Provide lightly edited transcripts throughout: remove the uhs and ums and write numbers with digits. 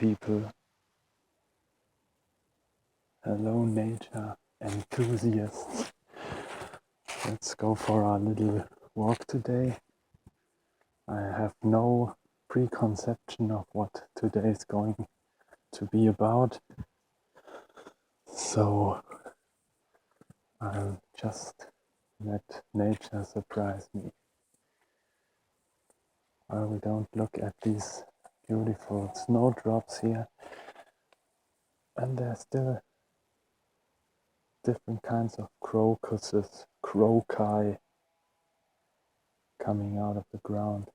people. Hello nature enthusiasts. Let's go for our little walk today. I have no preconception of what today is going to be about. So I'll just let nature surprise me. We don't look at these beautiful snowdrops here. And there's still different kinds of crocuses, croci coming out of the ground.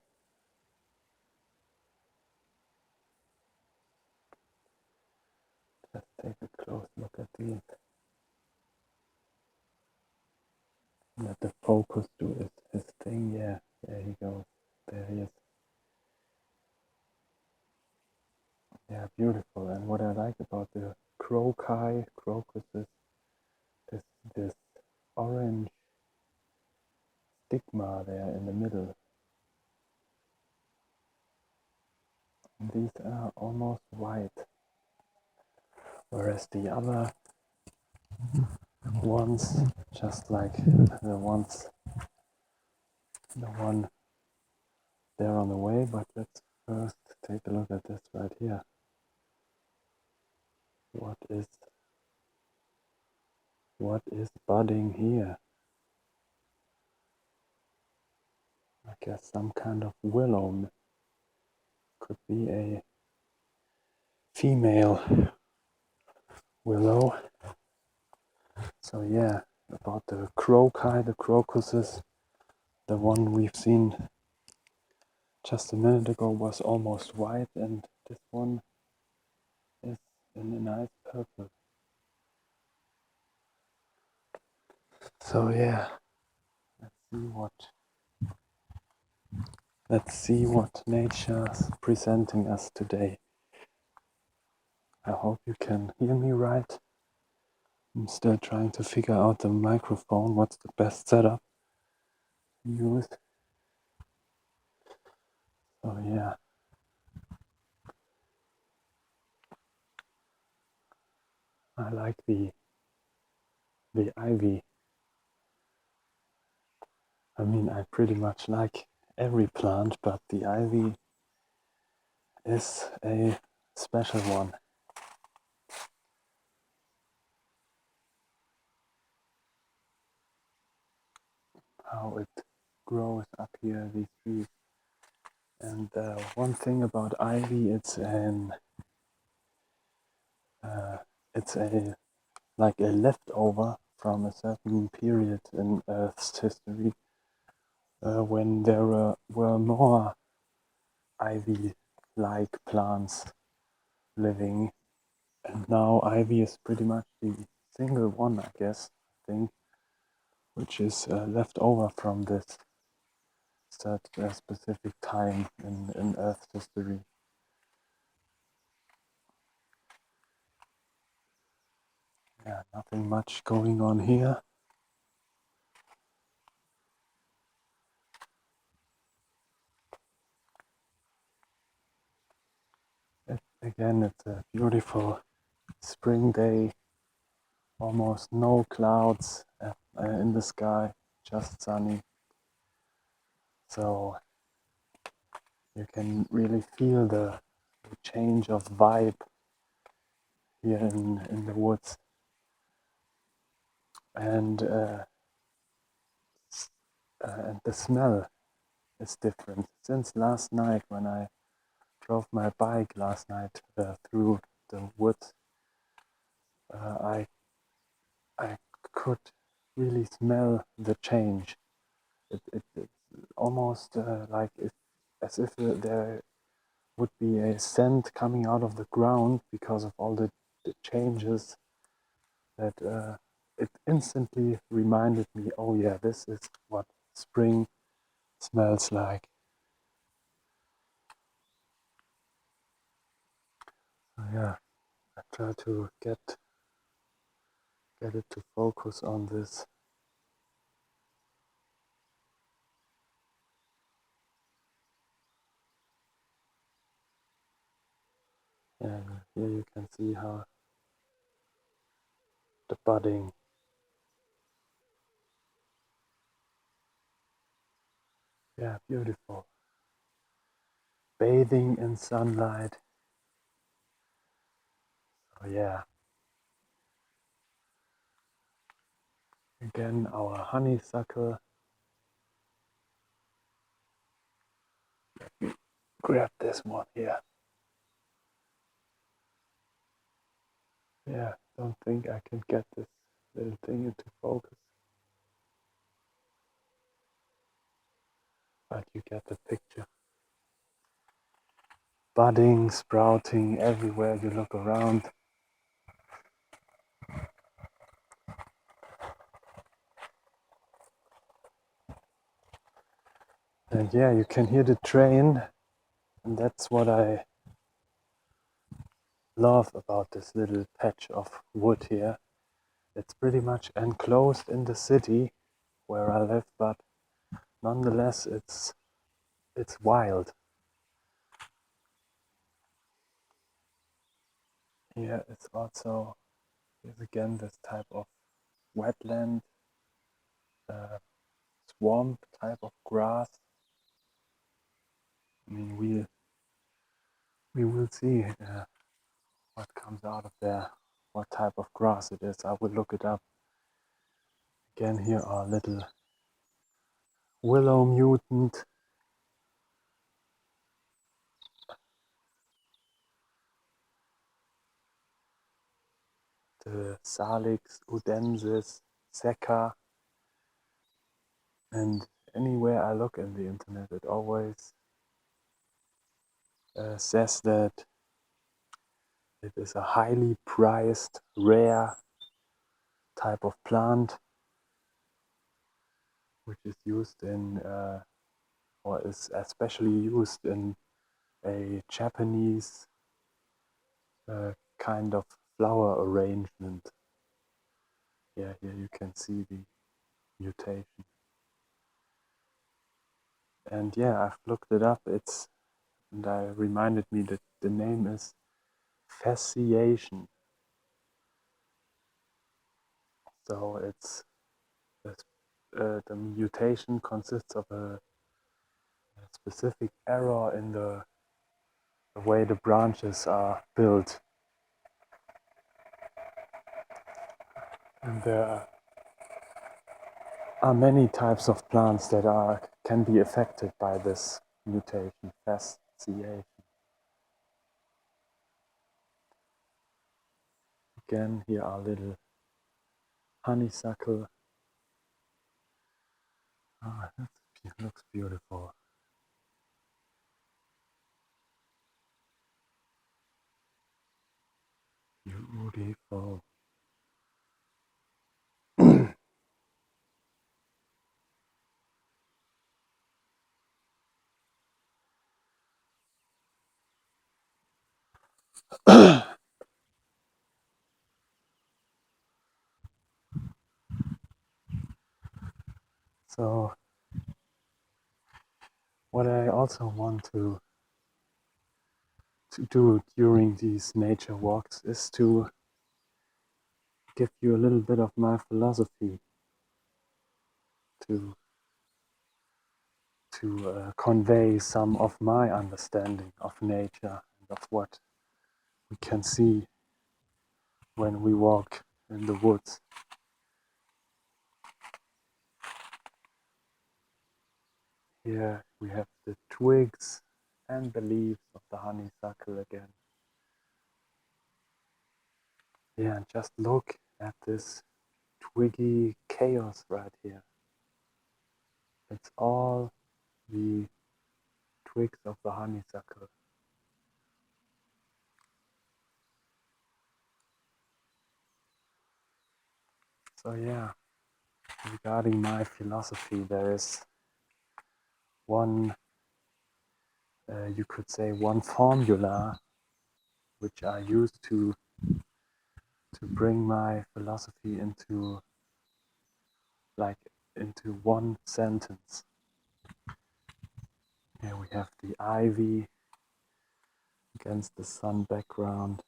Let's take a close look at these. Let the focus do his thing. Yeah, there he goes. There he is. Yeah, beautiful. And what I like about the crocuses, is this orange stigma there in the middle. And these are almost white, whereas the other ones, just like the one there on the way. But let's first take a look at this right here. What is budding here? I guess some kind of willow. Could be a female willow. So yeah, about the the crocuses, the one we've seen just a minute ago was almost white, and this one is in a nice purple. So yeah, let's see what nature's presenting us today. I hope you can hear me right. I'm still trying to figure out the microphone, what's the best setup to use. So yeah. I like the ivy. I mean, I pretty much like every plant, but the ivy is a special one. How it grows up here, these trees. And one thing about ivy, it's like a leftover from a certain period in Earth's history, when there were more ivy-like plants living, and now ivy is pretty much the single one, I guess, which is left over from this specific time in Earth's history. Yeah, nothing much going on here. Again, it's a beautiful spring day, almost no clouds in the sky, just sunny. So you can really feel the change of vibe here in the woods. And the smell is different. Since last night, when I drove my bike last night through the woods, I could really smell the change. It's almost as if there would be a scent coming out of the ground because of all the changes that it instantly reminded me, oh yeah, this is what spring smells like. So yeah, I try to get it to focus on this. And here you can see how the budding. Yeah, beautiful. Bathing in sunlight. Oh yeah. Again, our honeysuckle. Grab this one here. Yeah, don't think I can get this little thing into focus. But you get the picture. Budding, sprouting everywhere you look around. And yeah, you can hear the train. And that's what I love about this little patch of wood here. It's pretty much enclosed in the city where I live, but nonetheless it's wild. Here it's also, here's again this type of wetland, swamp type of grass. I mean, we will see what comes out of there, what type of grass it is. I will look it up. Again, here are little willow mutant. The Salix udensis, Seca, and anywhere I look in the internet, it always says that it is a highly prized, rare type of plant, which is used in, or is especially used in a Japanese kind of flower arrangement. Yeah, here you can see the mutation. And yeah, I've looked it up. And I reminded me that the name is fasciation. So the mutation consists of a specific error in the way the branches are built. And there are many types of plants that can be affected by this mutation, fasciation. Again, here are little honeysuckle. Ah, that looks beautiful. Beautiful. So what I also want to do during these nature walks is to give you a little bit of my philosophy, to convey some of my understanding of nature and of what we can see when we walk in the woods. Here we have the twigs and the leaves of the honeysuckle again. Yeah, and just look at this twiggy chaos right here. It's all the twigs of the honeysuckle. So yeah, regarding my philosophy, there is one, you could say one formula which I use to bring my philosophy into one sentence. Here we have the ivy, against the sun background.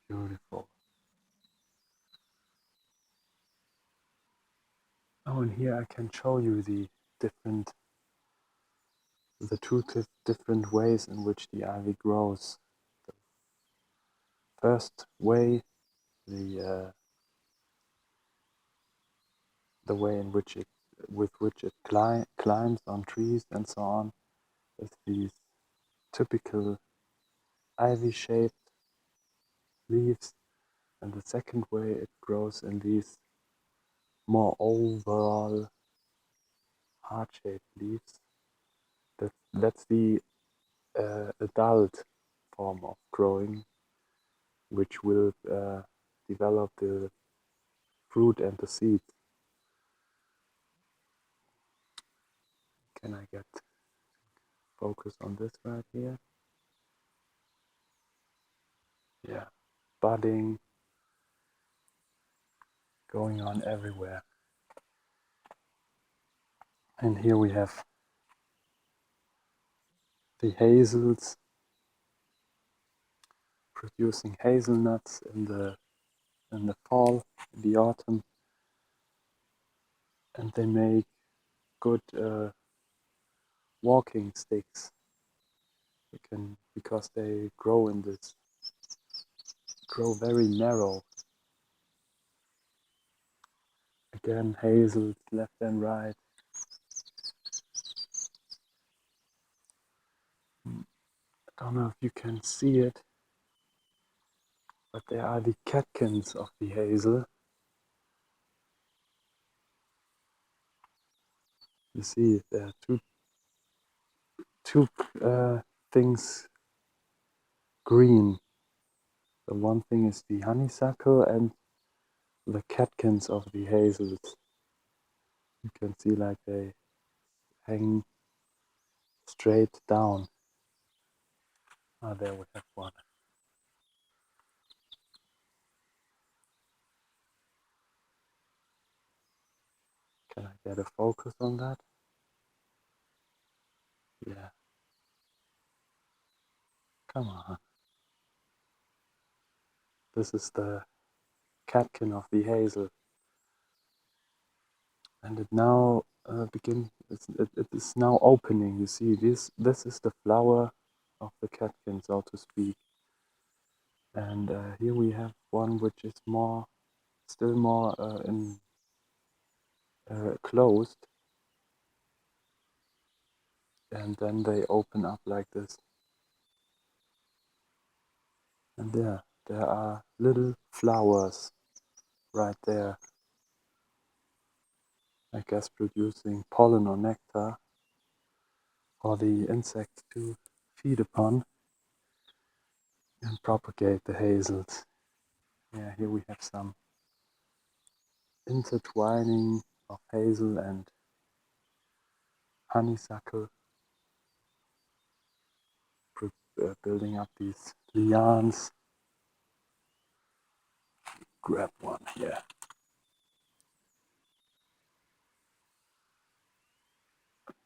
Beautiful. Oh, and here I can show you the two different ways in which the ivy grows. The first way, the way in which it climbs on trees and so on, is these typical ivy-shaped leaves, and the second way it grows in these more oval, heart-shaped leaves. That's the adult form of growing, which will develop the fruit and the seed. Can I get focus on this right here? Yeah, budding, going on everywhere. And here we have the hazels producing hazelnuts in the fall, in the autumn, and they make good walking sticks. Because they grow very narrow. Again, hazels left and right. I don't know if you can see it, but there are the catkins of the hazel. You see, there are two things green. The one thing is the honeysuckle and the catkins of the hazels. You can see like they hang straight down. Ah, there we have one. Can I get a focus on that? Yeah. Come on. This is the catkin of the hazel. And it now it is now opening. You see, this is the flower of the catkin, so to speak. And here we have one which is still more closed, and then they open up like this. And there are little flowers right there, I guess producing pollen or nectar for the insects to feed upon and propagate the hazels. Yeah, here we have some intertwining of hazel and honeysuckle, building up these lianes. Grab one here.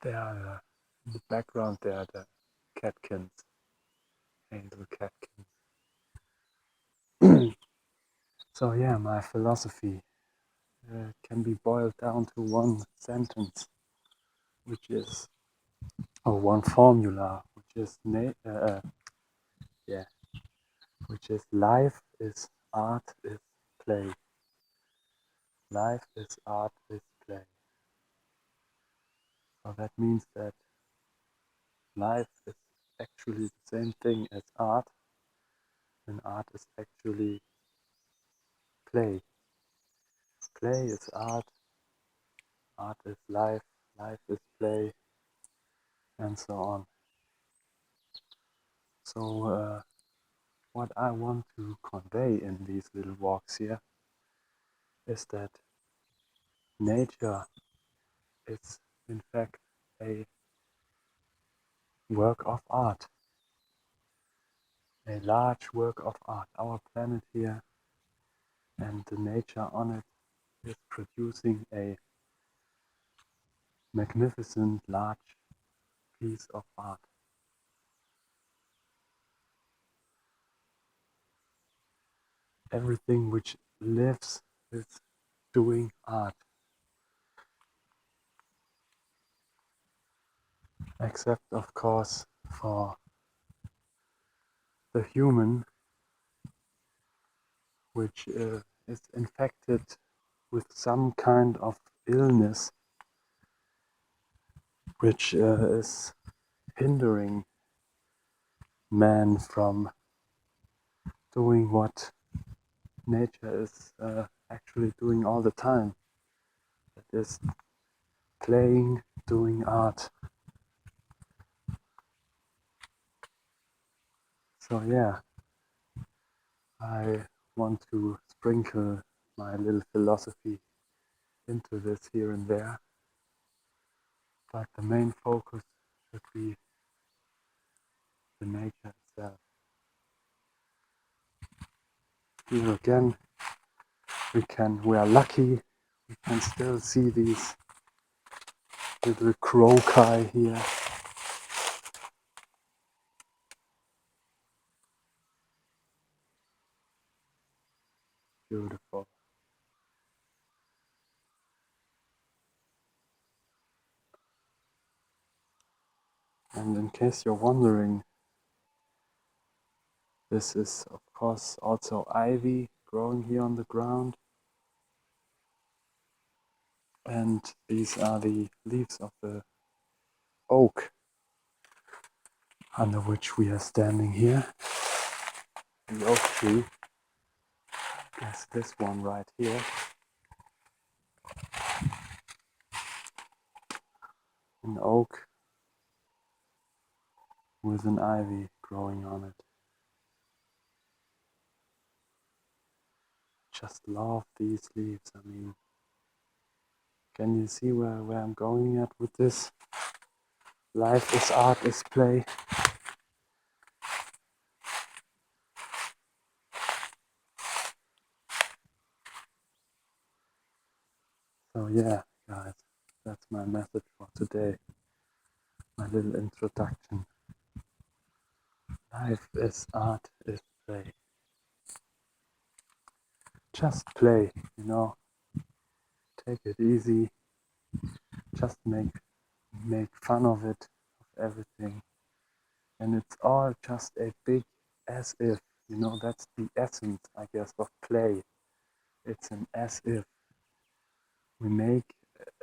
There are in the background. There are the catkins, hazel catkins. So yeah, my philosophy can be boiled down to one sentence, which is, or one formula, which is life is art is play. Life is art is play. So that means that life is actually the same thing as art, and art is actually play. Play is art, art is life, life is play, and so on. So what I want to convey in these little walks here is that nature is in fact a work of art, a large work of art. Our planet here and the nature on it is producing a magnificent large piece of art. Everything which lives is doing art, except of course for the human, which is infected with some kind of illness which is hindering man from doing what nature is actually doing all the time. That is playing, doing art. So yeah, I want to sprinkle my little philosophy into this here and there, but the main focus should be the nature itself. Here again, we are lucky, we can still see these little crocus here. Beautiful. And in case you're wondering, this is of course also ivy growing here on the ground. And these are the leaves of the oak under which we are standing here. The oak tree. That's this one right here. An oak with an ivy growing on it. Just love these leaves. I mean, can you see where I'm going at with this? Life is art, is play. So yeah, guys, that's my message for today. My little introduction. Life is art, is play. Just play, you know. Take it easy. Just make fun of it, of everything. And it's all just a big as if, you know, that's the essence, I guess, of play. It's an as if. We make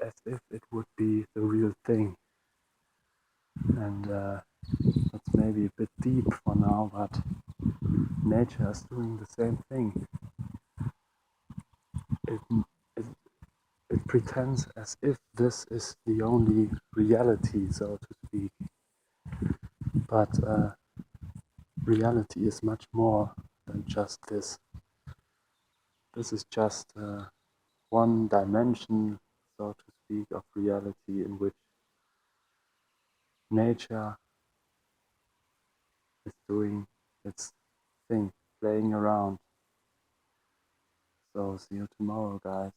as if it would be the real thing. And that's maybe a bit deep for now, but nature is doing the same thing. It, it, it pretends as if this is the only reality, so to speak. But reality is much more than just this. This is just one dimension, so to speak, of reality in which nature is doing its thing, playing around. So see you tomorrow, guys.